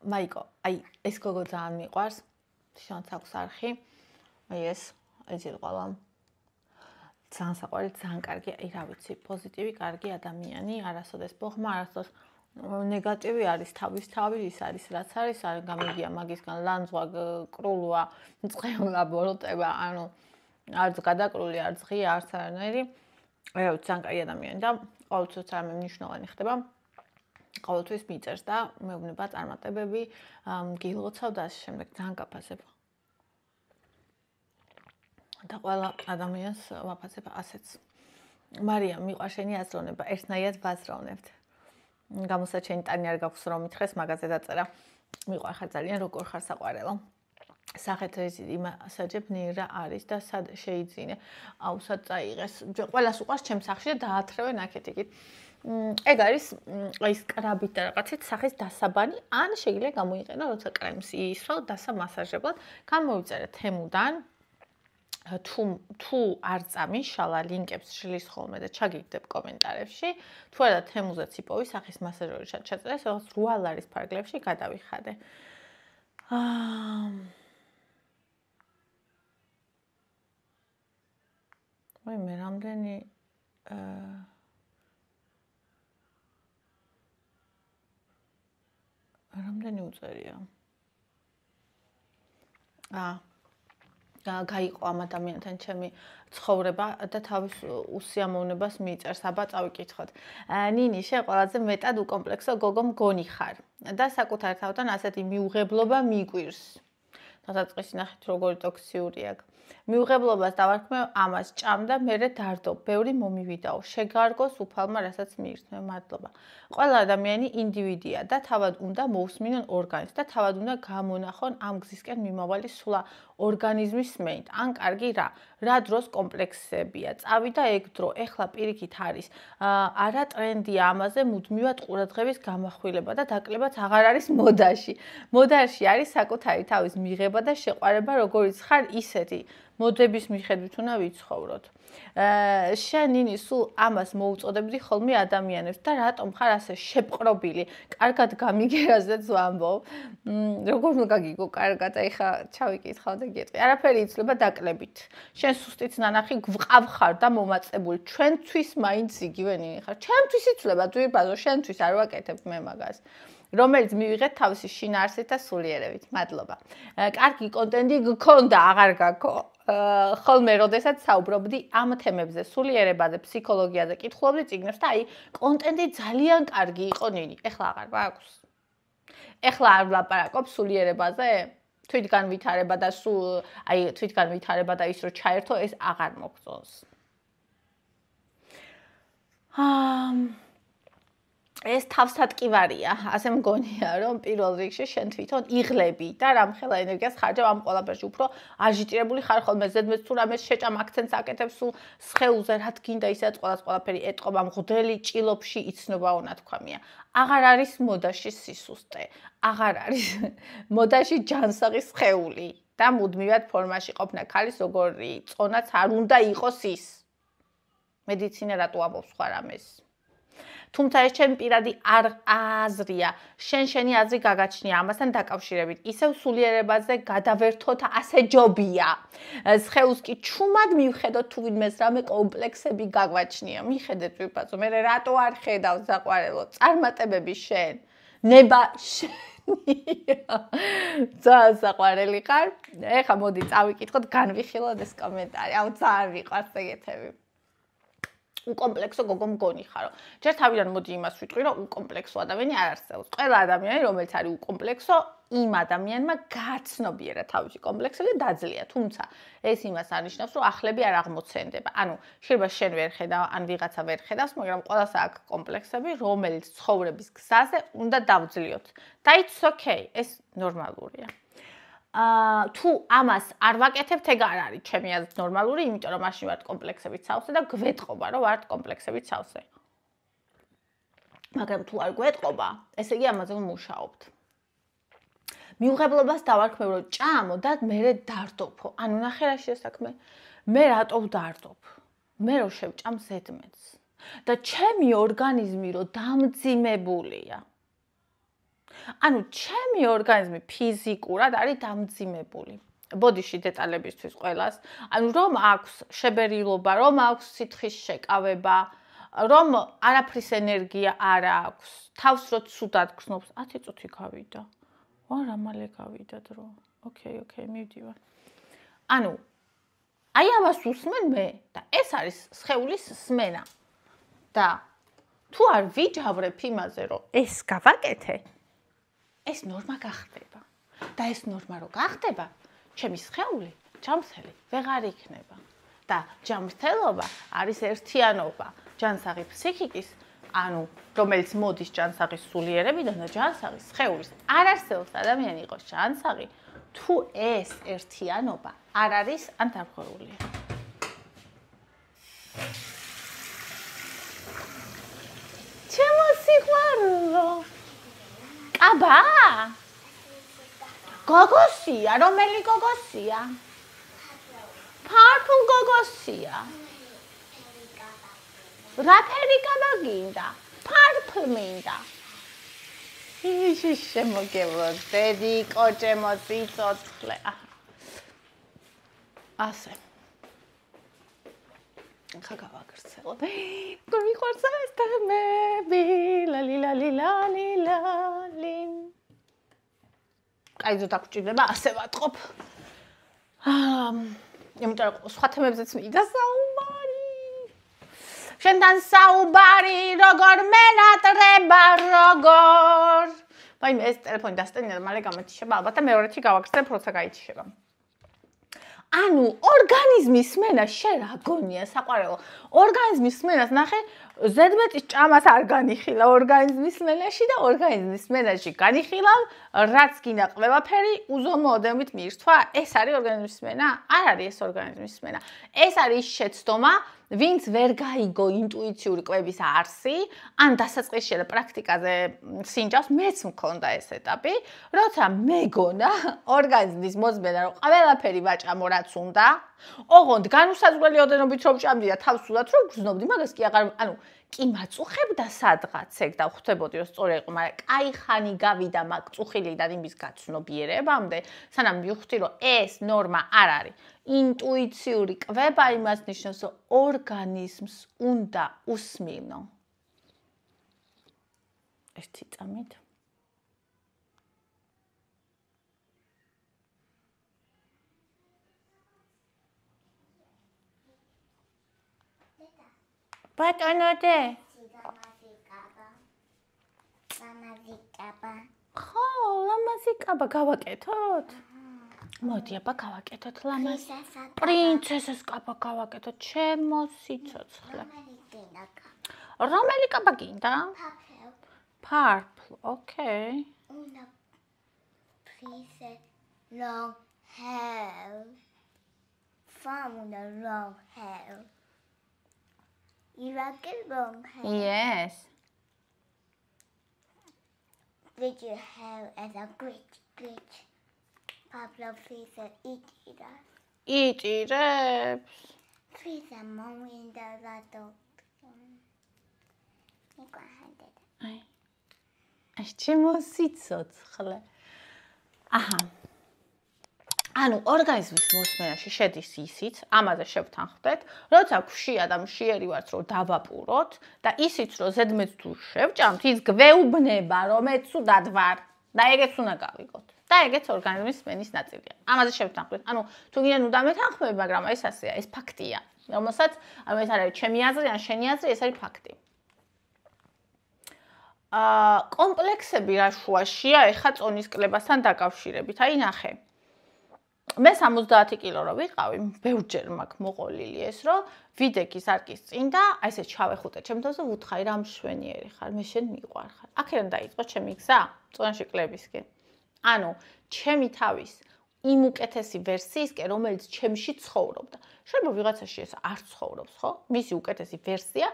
მაიკო, აი ეს გოგო ძალიან მიყვარს. შანს აქვს არხი. აი ეს ეძილყალა. ძალიან საყვარელი, ძალიან კარგი, აი რა ვიცი, პოზიტივი, კარგი ადამიანი, არასოდეს ბოხმა, არასოდეს ნეგატივი არის თავისთავად, ის არის რაც არის, არ გამიგია მაგისგან ლანძღვა, კრულვა, წყევლა, ბოროტება, ანუ არც გადაკრული, არც ღია, არც არანაირი. რა ვიცი, ძალიან კარგი ადამიანი და ყოველთვის რამე მნიშვნელოვანი ხდება. ყოველთვის მიწერს და მეუბნება წარმატებები, გილოცავ და ასე შემდეგ, ძალიან გაფასებ. და ყველა ადამიანს ვაფასებ ასეც. მარიამ, მიყვარს შენი აზროვნება, ერთნაირად ვაზროვნებთ. გამოსაჩენი ტანი არ გაქვს რომ მითხრეს მაგაზე დაწერა. მიყვარ ხარ ძალიან, როგორ ხარ საყვარელო. სახეთ იმასაჯებ ნირა არის და სად შეიძინე. აუ სად წაიღეს. ყველას უყვარს ჩემს სახში და დაათრევენ აქეთ-იქით. ეგ არის ის კრაბით და რაღაცით სახის დასაბანი, ან შეიძლება გამოიყენო, როცა კრემს ისრო დასამასაჟებლად. გამოვიწერე თემუდან. თუ არ წამიშალა ლინკებს შლის ხოლმე და ჩაგიგდებ კომენტარებში, თუ არა თემუზეც იპოვი სახის მასაჟორი ჩაწერეს, როგორც 8 ლარის ფარგლებში გადავიხადე. ვაი მე რამდენი უწერია. გაიყო ამ ადამიანთან ჩემი ცხოვრება და თავის უსიამოვნებას მიიწერს. აბა წავიკითხოთ. ნინი, შენ ყველაზე მეტად უკომპლექსო გოგო მგონი ხარ და საკუთარ თავთან ასეთი მიუღებლობა მიგვირს. დასაწყისი ნახეთ როგორი ტოქსიურია. მიუღებლობას დავარქმევ ამას ჭამ და მერე დარდო. ბევრი მომივიდაო. შეგარგოს უფალმა რასაც მიირთმევ. მადლობა. ყველა ადამიანი ინდივიდია და თავად უნდა მოусმინონ ორგანიზმს და თავად უნდა გამონახონ ამ გზისკენ მიმავალი სულა ორგანიზმის სმენით. ან კარგი რა დროს კომპლექსებია. წავიდა ეგ დრო. ეხლა პირიქით არის. არა ტრენდია ამაზე მუდმივად ყურადღების გამახვილება და დაკლებაც აღარ არის მოდაში. მოდაში არის საკუთარი თავის მიღება და შეყვარება, როგორიც ხარ ისეთი. მოდების მიხედვით უნდა ვიცხოვროთ. შენ ნინი სულ ამას მოუწოდებდი ხოლმე ადამიანებს და რატომ ხარ ასე შეპყრობილი? კარგად გამიგერაზეც ვამბობ. როგორ უნდა გაგიგო კარგად? აი ხა ჩავიკითხავ და გეტყვი. არაფერი იცლება დაკლებით. შენ სუსტიც ნანახი გვყავ ხარ და მომაწებული. ჩვენთვის მაინც იგივე ნინი ხარ. ჩემთვის იცლება ძვირფასო, შენთვის არ ვაკეთებ მე მაგას. რომელიც მივიღეთ თავისი შინაარსით და სულიერებით. მადლობა. კარგი კონტენტი გქონდა, აღარ გაქო. ხოლმე როდესაც საუბრობდი ამ თემებზე, სულიერებაზე, ფსიქოლოგიაზე, კითხულობდი წიგნებს და აი კონტენტი ძალიან კარგი იყო ნინი. ეხლა აღარ გვაქვს. ეხლა არ ვლაპარაკობ სულიერებაზე? თვითგანვითარება და თვითგანვითარება და ის რომ ჩაერთო, ეს აღარ მოგწონს. ეს თავსატკივარია, ასე მგონია, რომ პირველ რიგში შენ თვითონ იღლები და რამხელა ენერგიას ხარჯავ ამ ყველაფერში, უფრო აჟიტირებული ხარ ხოლმე, ზედმეტ თუ რამეს შეჭამ აქცენტს აკეთებ სულ სხეულზე, რაც გინდა ისაც ყველაფერი ეტყობა, მღვდელი ჭილოფში იცნობა უნათქვამია. აღარ არის მოდაში სისუსტე, აღარ არის მოდაში ჯანსაღი სხეული და მუდმივად ფორმაში ყოფნა ქალის როგორი წონაც არ უნდა იყოს ის. მედიცინა რატო ამბობს სხვა რამეს? თუმცა ეს ჩემი პირადი აზრია. შენი აზრი გაგაჩნია ამასთან დაკავშირებით. ისევ სულიერებაზე გადავერთოთ ასე ჯობია. სხეულს კი ჩუმად მივხედოთ თუ ვინმეს რამე კომპლექსები გაგვაჩნია. მიხედეთ ვიფაცო, მე რატო არ ხედავ საყვარელო წარმატებები შენ? ნება ძალიან საყვარელი ხარ. ეხლა მოდი წავიკითხოთ, განვიხილოთ ეს კომენტარი. აუ ძალიან მიყვარს ეგეთები. უკომპლექსო გოგო მგონი ხარო. ჯერ თავიდან მოდი იმას ვიტყვი, რომ უკომპლექსო ადამიანი არ არსებობს. ყველა ადამიანი, რომელიც არის უკომპლექსო, იმ ადამიანმა გაცნობიერა თავისი კომპლექსები და დაძლია. თუმცა ეს იმას არნიშნავს, რომ ახლები არ აღმოცენდება. ანუ შეიძლება შენ ვერ ხედავ, ან ვიღაცა ვერ ხედავს, მაგრამ ყველას აქვს კომპლექსები, რომელიც ცხოვრების გზაზე უნდა დავძლიოთ. და it's okay, ეს ნორმალურია. თუ ამას არ ვაკეთებთ, ეგ არ არის ჩემი აზრით ნორმალური, იმიტომ რომ მაშინ ვართ კომპლექსებით სავსე და გვეტყობა, რომ ვართ კომპლექსებით სავსე. მაგრამ თუ არ გვეტყობა, ესე იგი ამაზე ვმუშაობთ. მიუღებლობას დავარქმევ, რომ ჭამო და მე დარდოფო. ანუ ნახე რა შესაქმე. მე რატო ვდარდოფ? მე რო შევჭამ ზედმეტს. და ჩემი ორგანიზმი რო დამძიმებულია. ანუ ჩემი ორგანიზმი ფიზიკურად არის დამძიმებული. ბოდიში დეტალებისთვის ყველას. ანუ რომ აქვს შებერილობა, რომ აქვს სითხის შეკავება, რომ არაფრის ენერგია არ აქვს, თავს რო ცუდად გრძნობს, 10 წუთი გავიდა. რა მალე გავიდა დრო. ოკეი, მივდივარ. ანუ აი ამას უსმენ მე და ეს არის სხეულის სმენა. და თუ არ ვიჯავრებ იმაზე, რომ ეს გავაკეთე, ეს ნორმა გახდება. და ეს ნორმა რო გახდება, ჩემი სხეული ჯანმრთელი ვეღარ იქნება. და ჯანმრთელობა არის ერთიანობა ჯანსაღი ფსიქიკის, ანუ რომელიც მოდის ჯანსაღის სულიერებიდან და ჯანსაღის სხეულის. არ არსებობს ადამიანი იყოს ჯანსაღი, თუ ეს ერთიანობა არ არის ან დარღვეულია. ჩემო სიყვარულო. აბა? გოგოსია, რომელი გოგოსია? ფარფულ გოგოსია. რა ფერი კაბა გინდა? ფარფლ მინდა. იში შემოგელოდი, კოჭემო ციცოცხლე. ასე. ხა გავაგრძელებ. მიყვარს ეს თემები, ლალი. კაი ზოთა გჭირდება, ასე ვატყობ. იმიტომ რომ სხვა თემებზეც მინდა საუბარი. შენთან საუბარი, როგორ მენატრება, როგორ. ვაიმე, ეს ტელეფონი დასტენია და მალე გამეთიშება, ალბათ და მეორეთი გავაგრძელებ, როცა გაითიშება. ანუ ორგანიზმის სმენა შენ რა გონია საყვარელო? ორგანიზმის სმენას ნახე, ზედმეტის ჭამას არ განიხილა ორგანიზმის სმენაში და ორგანიზმის სმენაში განიხილავ, რაც გინდა ყველაფერი უზომო ოდენობით მიირთვა. ეს არის ორგანიზმის სმენა? არ არის ეს ორგანიზმის სმენა. ეს არის შეცდომა, ვინც ვერ გაიგო ინტუიციური კვების არსი, ან დასაწყისში და პრაქტიკაზე სინჯავს, მეც მქონდა ეს ეტაპი, როცა მეგონა ორგანიზმის მოძბენა, რომ ყველაფერი ვაჭამო რაც უნდა, ოღონდ განუსაზღვრელი ოდენობით რომ ჭამდი და თავს სულად რომ გრძნობდი, მაგას კი აღარ, ანუ კი მაწუხებდა სადღაც ეგ და ხვდებოდი რომ სწორი იყო, მაგრამ კაი ხანი გავიდა მაგ წუხილიდან იმის გაცნობიერებამდე, სანამ მივხვდი რომ ეს ნორმა არ არის. ინტუიციური კვება იმას ნიშნავს, რომ ორგანიზმს უნდა უსმინო. ერთი წამით. ბატონოდე. ხო, ლამაზი კაბა გავაკეთოთ? მოდი, აბა გავაკეთოთ ლამაზი. პრინცესას კაბა გავაკეთოთ, ჩემო სიცოცხლე. რომელი კაბა გინდა? Purple, okay. Una princess long hair. From the long hair. You like it long hair? Yes. Did you have as a great Pablo princess eat it? იტირებს. Princess mom in the rattle. აი შემოსიცოცხლე. აჰა. ანუ ორგანიზმის მოსმენაში შედის ისიც, ამაზე შევთანხმდეთ, როცა გვშია და მშიერი ვართ, რომ დავაპუროთ და ისიც, რომ ზედმეტ თუ შევჭამთ, ის გვეუბნება, რომ ეცუდად ვარ და ეგეც უნდა გავიგოთ. და ეგეც ორგანიზმის სმენის ნაწილია. ამაზე შევთანხმდეთ. ანუ თუ გინდათ უნდა მეთანხმები, მაგრამ ეს ასეა, ეს ფაქტია. რომელსაც ანუ ეს არ არის ჩემი აზრი, ან შენი აზრი, ეს არის ფაქტი. კომპლექსები რა შუაშია ეხა წონის კლებასთან დაკავშირებით. აი ნახე. მე 70 კილო რო ვიყავი, ბევრჯერ მაქვს მოყოლილი ეს, რომ ვიდექი სარკის წინ და აი ესე ჩავეხუტე ჩემთვაზე ვუთხარი რა მშვენიერი ხარ, მე შენ მიყვარ ხარ. აქედან დაიწყო ჩემი გზა წონაში კლებისკენ. ანუ ჩემი თავის იმ უკეთესი ვერსიისკენ, რომელიც ჩემში ცხოვრობდა. შეიძლება ვიღაცაში ეს არ ცხოვრობს, ხო? მისი უკეთესი ვერსია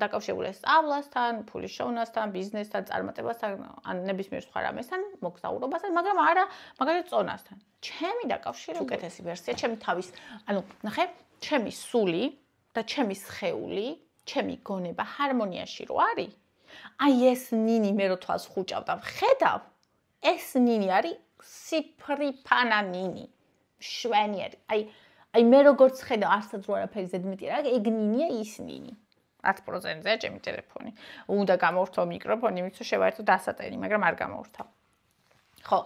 დაკავშირებულია სწავლასთან, ფულის შეუნასთან, ბიზნესთან, წარმატებასთან, ან ნებისმიერ სხვა რამესთან, მოგზაურობასთან, მაგრამ არა მაგალითად წონასთან. ჩემი დაკავშირებული უკეთესი ვერსია, ჩემი თავის, ანუ ნახე, ჩემი სული და ჩემი სხეული, ჩემი გონება ჰარმონიაში რო არის, აი ეს ნინი მე რო თვალს ხუჭავ და ვხედავ, ეს ნინი არის სიფრიფანა ნინი. შვენიერი. აი მე როგორც ხედავ, არცად რო არაფერი ზედმეტი არა, ეგ ნინია ის ნინი. 100%-ია ჩემი ტელეფონი. უნდა გამოვრთო მიკროფონი, იმით რომ შევაერთო დასატენი, მაგრამ არ გამოვრთო. ხო.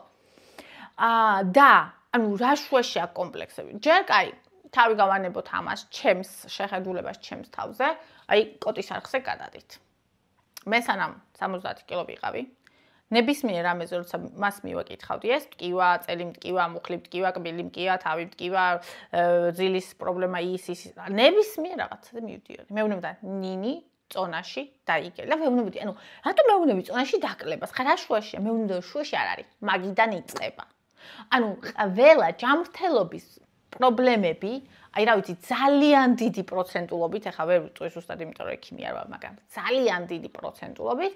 და ანუ რა შუაშია კომპლექსები. ჯერ კაი, თავი გავანებოთ ამას, ჩემს შეხედულებას ჩემს თავზე, აი კოტის არხზე გადადით. მე სანამ 70 კილო ვიყავი, ნებისმიერ რამეზე როცა მას მივაკითხავდი ეს ტკივა, წელი მტკივა, მუხლი მტკივა, კბილი მტკივა, თავი მტკივა, ძილის პრობლემა ის ნებისმიერ რაღაცაზე მივდიოდი. მეუბნებოდა ნინი წონაში დაიგე და მეუბნებოდი, ანუ რატომ მეუბნები წონაში დაკლებას? ხარ რა შუაშია? მეუბნებოდა შუაში არ არის, მაგიდან იწყება. ანუ ყველა ჯანმრთელობის პრობლემები, აი რა ვიცი, ძალიან დიდი პროცენტულობით, ეხლა ვერ ვიტყვი ზუსტად, იმიტომ რომ ექიმი არ ვარ, მაგრამ ძალიან დიდი პროცენტულობით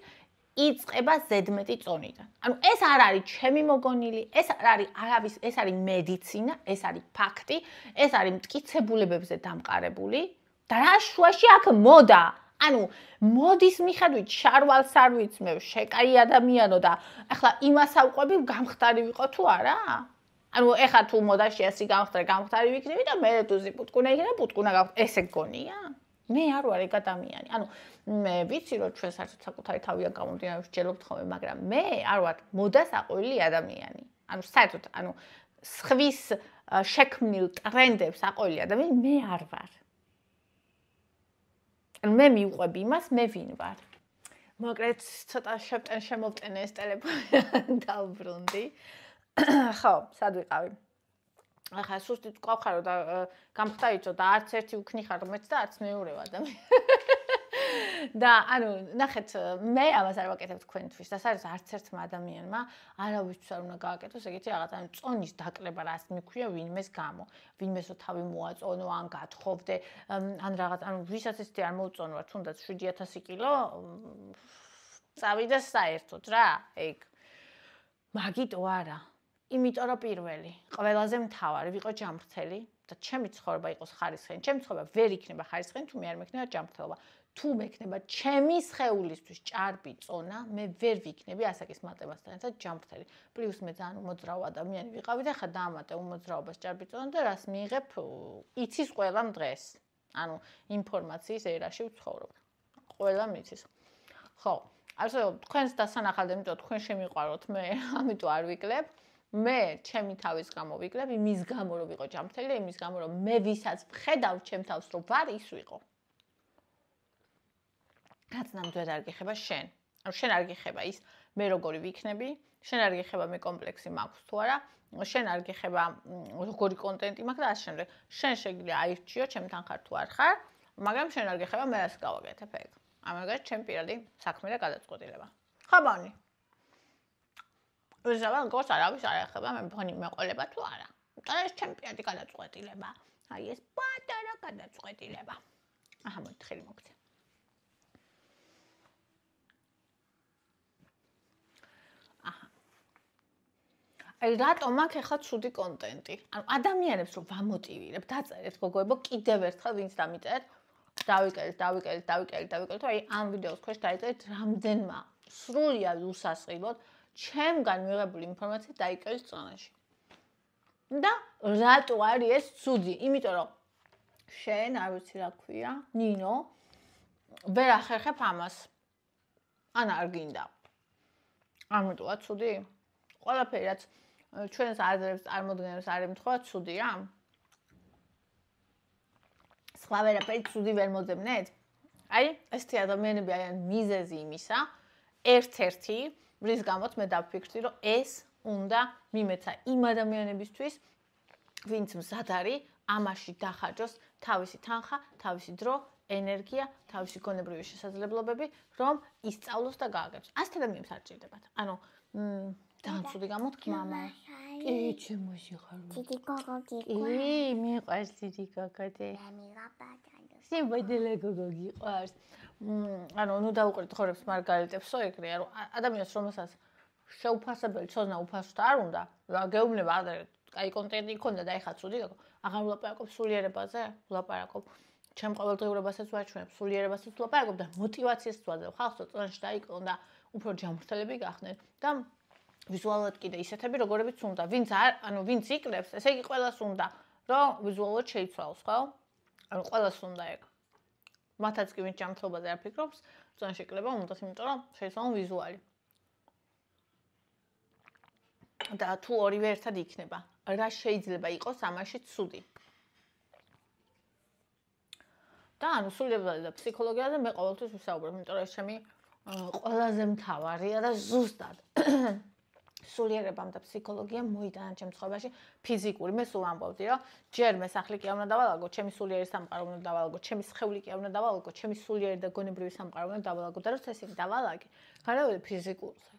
იწყება ზედმეტი წონიდან. ანუ ეს არ არის ჩემი მოგონილი, ეს არ არის არავის, ეს არის მედიცინა, ეს არის ფაქტი, ეს არის მტკიცებულებებზე დამყარებული და რა შუაში აქ მოდა. ანუ მოდის მიხედვით შარვალს არ ვიცმევ, შეკაი ადამიანო და ახლა იმას ავყვები გამხდარი ვიყო თუ არა? ანუ ეხლა თუ მოდაში ასე გამხდარი ვიქნები და მე თუ პუტკუნა იქნება, პუტკუნა გავხდე, ესე გონია? მე არ ვარ ეგ ადამიანი. ანუ მე ვიცი რომ ჩვენ საერთოდ საკუთარი თავიდან გამომდინარე ვსჯელობთ ხოლმე, მაგრამ მე არ ვარ მოდასაყვილი ადამიანი. ანუ საერთოდ, ანუ სხვის შექმნილ ტრენდებს აყვილი ადამიანი მე არ ვარ. ანუ მე მივყვები იმას, მე ვინ ვარ. მოკლედ ცოტა შემოვტენე ეს ტელეფონი დავბრუნდი. ხო, სად ვიყავი? ახლა სუსტი გვყავხარო და გამხდარიცო და არც ერთი უქნი ხარ მეც და არც მეორე ადამიანი. და ანუ ნახეთ, მე ამას არ ვაკეთებ თქვენთვის და საერთოდ არც ერთმა ადამიანმა არავისთვის არ უნდა გააკეთოს ეგეთი რაღაც, ანუ წონის დაკლება რას მიქვია ვინმეს გამო. ვინმეს რო თავი მოაწონო, ან გათხოვდე, ან რაღაც, ანუ ვისაც ესეთი არ მოუწონო, თუნდაც 7000 კილო წავიდა საერთოდ რა, ეგ. მაგიტო არა. იმიტომ რომ პირველი, ყველაზე მთავარი ვიყო ჯანმრთელი და ჩემი ცხოვრება იყოს ხარისხიანი. ჩემი ცხოვრება ვერ იქნება ხარისხიანი, თუ მე არ მექნება ჯანმრთელობა. თუ მექნება ჩემი სხეულისთვის ჭარბი წონა, მე ვერ ვიქნები ასაკის მატებასთან ერთად ჯანმრთელი. პლუს მე ძალიან უმოძრავ ადამიანი ვიყავი და ხა დაამატე უმოძრაობას ჭარბი წონა და რას მიიღებ, იცის ყველამ დღეს. ანუ ინფორმაციის ერაში ვცხოვრობ. ყველამ იცის. ხო, ასე თქვენს დასანახად, იმიტომ თქვენ შემიყვაროთ, მე ამიტომ არ ვიკლებ. მე ჩემი თავის გამო ვიკლებ, იმის გამო რომ ვიყო ჯანმრთელი და იმის გამო რომ მე ვისაც ვხედავ ჩემ თავს რომ ვარ ის ვიყო. რაც ნამდვილად არ გიხება შენ. ანუ შენ არ გიხება ის მე როგორი ვიქნები, შენ არ გიხება მე კომპლექსი მაქვს თუ არა, შენ არ გიხება როგორი კონტენტი მაქვს და ასე შემდეგ. შენ შეგვიძლია აირჩიო ჩემთან ხარ თუ არ ხარ, მაგრამ შენ არ გიხება მე რას გავაკეთებ ეგ. ამაგერ ჩემ პირადი საქმე და გადაწყვეტილება. ხაბანი. უზავა გოს არავის არ ეხება მე მგონი მეყოლება თუ არა. და ეს ჩემ პირადი გადაწყვეტილება. აი ეს პატარა გადაწყვეტილება. აჰა, მოდი ხელი მოგცე. აი რატომ აქ ახლა ცუდი კონტენტი? ანუ ადამიანებს რომ ვამოტივირებ, დაწერეთ გოგოებო კიდევ ერთხელ ვინც დამიწერეთ დავიკელით, აი ამ ვიდეოს ქვეშ დაიწერეთ რამდენმა სრულიად უსასყიდლოდ ჩემგან მიღებული ინფორმაცია დაიკელით წონაში. და რატო არის ეს ცუდი? იმიტომ რომ შენ, არ ვიცი რა ქვია, ნინო, ვერ ახერხებ ამას. ან არ გინდა. ამიტომა ცუდი? ყველაფერი რაც ჩვენს აზრებს წარმოადგენს არ ემთხვევა ცუდია? სხვა ვერაფერი ცუდი ვერ მოძებნეთ? აი, ესეთი ადამიანები არიან მიზეზი იმისა, ერთ-ერთი, რის გამოც მე დავფიქრდი, რომ ეს უნდა მიმეცა იმ ადამიანებისთვის, ვინც მზად არის ამაში დახარჯოს თავისი თანხა, თავისი დრო, ენერგია, თავისი გონებრივი შესაძლებლობები, რომ ისწავლოს და გააკეთოს. ასეთ ადამიანებს არ ჭირდებათ. ანუ ძალიან ცუდი გამოთქმა, მამა. კი, ჩემო სიხარულო. დიდი გოგო გიყვარს. კი, მიყვარს დიდი გოგოდე. შენ ბედელი გოგო გიყვარს. ანუ ნუ დაუყრეთ ხორებს მარგალიტებსო ეგრეა, რომ ადამიანს რომელსაც შეუფასებელი ცოდნა უფასოდ არ უნდა, რა გეუბნება ადრე კაი კონტენტი იქონდა და ეხლა ცუდი გოგო, აღარ ვლაპარაკობ სულიერებაზე, ვლაპარაკობ ჩემ ყოველდღიურობასაც ვაჩვენებ, სულიერებასაც ვლაპარაკობ და მოტივაციას ვაძლევ ხალხს, რომ წონაში დაიკლონ და უფრო ჯანმრთელები გახდნენ და ვიზუალურად კიდე ისეთები, როგორებიც უნდა, ვინც იკლებს, ესე იგი ყველას უნდა, რომ ვიზუალურად შეიცვალოს, ხო? ანუ ყველას უნდა ეგ. მათაც კი ვინც ჯანმრთელობაზე არ ფიქრობს, წონაში იკლება უნდათ, იმიტომ რომ შეიცვალონ ვიზუალი. და თუ ორივე ერთად იქნება, რა შეიძლება იყოს ამაში ცუდი? და ანუ სულიერებაზე და ფსიქოლოგიაზე მე ყოველთვის ვისაუბრებ, იმიტომ რომ ეს ჩემი ყველაზე მთავარია და ზუსტად სულიერებამ და ფსიქოლოგიამ მოიტანა ჩემს ცხოვრებაში ფიზიკური. მე სულ ამბობდი, რომ ჯერ მე სახლი კი არ უნდა დავალაგო, ჩემი სულიერი სამყარო უნდა დავალაგო, ჩემი სხეული კი არ უნდა დავალაგო, ჩემი სულიერი და გონებრივი სამყარო უნდა დავალაგო და როცა ისინი დავალაგე, გადავედი ფიზიკურზე.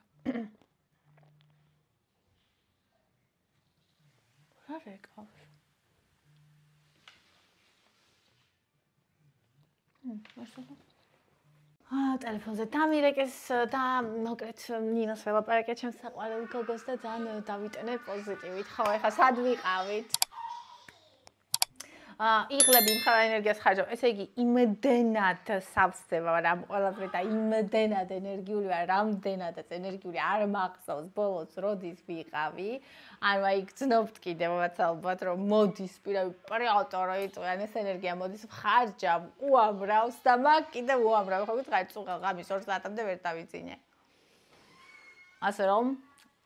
რა რეკავს? ტელეფონზე დამირეკეს და მოკლედ ნინოს ველაპარაკე ჩემს საყვარელ გოგოს და ძალიან დავიტანე პოზიტივით. ხო, ეხლა სად ვიყავით? იღლები მხარ ენერგიას ხარჯავ. ესე იგი, იმდენად სავსება რამ ყველაფერი და იმდენად ენერგიული ვარ, რამდენადაც ენერგიული არ მახსოვს ბოლოს როდის ვიყავი. ანუ აი გძნობთ კიდევაც ალბათ რომ მოდის პირავი პრიატორო იწვიან ეს ენერგია მოდის ხარჯავ უამრავს და მაგ კიდევ უამრავ ხო გითხარი წუღა ღამის 2 საათამდე ვერ დავიძინე. ასე რომ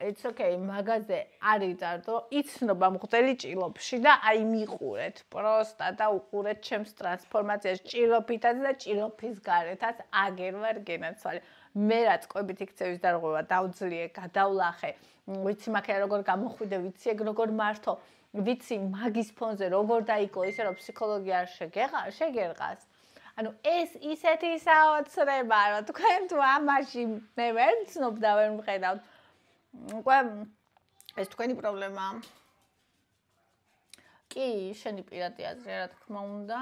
it's okay, მაგაზე არის დარდო, იცნობა მღვდელი ჭილოფში და აი მიყურეთ, პროსტა და უყურეთ ჩემს ტრანსფორმაციას ჭილოფითაც და ჭილოფის გარეთაც აგერ ვარ გენაცვალე. მე რაც კვებით იქცევის დარღვევა დავძლიე, გადავლახე, ვიცი მაქერა როგორ გამოხვიდე, ვიცი ეგ როგორ მართო, ვიცი მაგის ფონზე როგორ დაიკლო, ისე რომ ფსიქოლოგია არ შეგერყას. ანუ ეს ისეთი საოცრება, რომ თქვენ თუ ამაში მე ვერ ვცნობ და ვერ მხედავთ. უკვე ეს თქვენი პრობლემაა. კი, შენი პირადი აზრი, რა თქმა უნდა.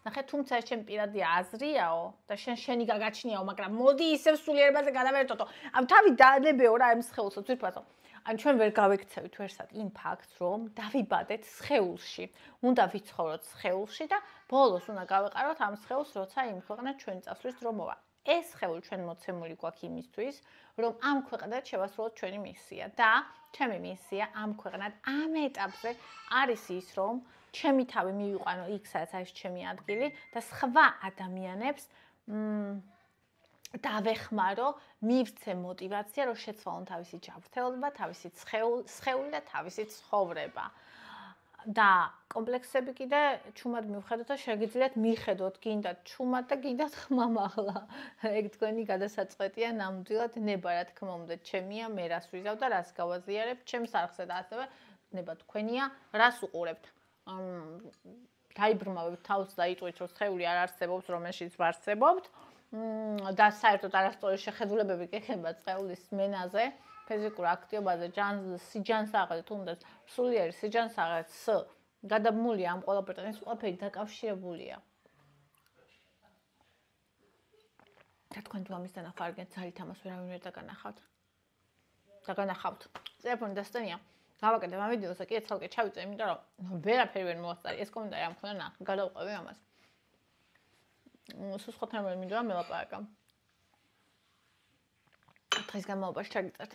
ნახე, თუმცა ეს ჩემი პირადი აზრიაო და შენი გაგაჩნიაო, მაგრამ მოდი ისევ სულიერებაზე გადავერთოთო. ამ თავი დადებეო რა ამ სხეულსაც ვირფასო. ან ჩვენ ვერ გავექცევით ვერსად იმ ფაქტს, რომ დავიბადეთ სხეულში. უნდა ვიცხოვროთ სხეულში და ბოლოს უნდა გავეყაროთ ამ სხეულს, როცა იმ ქვეყნად ჩვენ წასვლის დრო მოვა. ეს სხეული ჩვენ მოცემული გვაქვს იმისთვის, რომ ამ ქვეყნად შევასრულოთ ჩვენი მისია და ჩემი მისია ამ ქვეყნად ამ ეტაპზე არის ის, რომ ჩემი თავი მივიყვანო იქ, სადაც არის ჩემი ადგილი და სხვა ადამიანებს დავეხმარო, მივცე мотивация, რომ შეცვალონ თავისი ჯანმრთელობა, თავისი სხეული და თავისი ცხოვრება. და კომპლექსები კიდე ჩუმად მივხედოთ და შეგიძლიათ მიხედოთ, გინდათ ჩუმად და გინდათ ხმამაღლა. ეგ თქვენი გადასაწყვეტია ნამდვილად ნება, რა თქმა უნდა, ჩემია, მე რას ვიზავ და რას გავაზიარებ, ჩემს არხზე და ასევე ნება თქვენია, რას უყურებთ. დაიბრმავებთ თავს და იტყვით, რომ სხეული არ არსებობს, რომელშიც ვარსებობთ. და საერთოდ არასწორი შეხედულებები გექნება სხეულის მენაზე, ფიზიკურ აქტივობაზე, სიჯანსაღად, თუნდაც სულიერი სიჯანსაღად, გადაბმულია ამ ყველაფერთან, ეს ყველაფერი დაკავშირებულია. და თქვენ თუ ამის დანახვა არ გენთ, ძალით ამას ვერავინ ვერ დაგანახავთ. ტელეფონი დასტენია. გავაკეთებ ამ ვიდეოს და კიდე ცალკე ჩავიწე, იმიტომ რომ ვერაფერი ვერ მოვასწარი. ეს კომენტარი არ მქონდა ნახე, გადავყევი ამას. სულ სხვა თემები მინდა მელაპარაკო. დღეს განმავლობაში ჩაგიწევთ.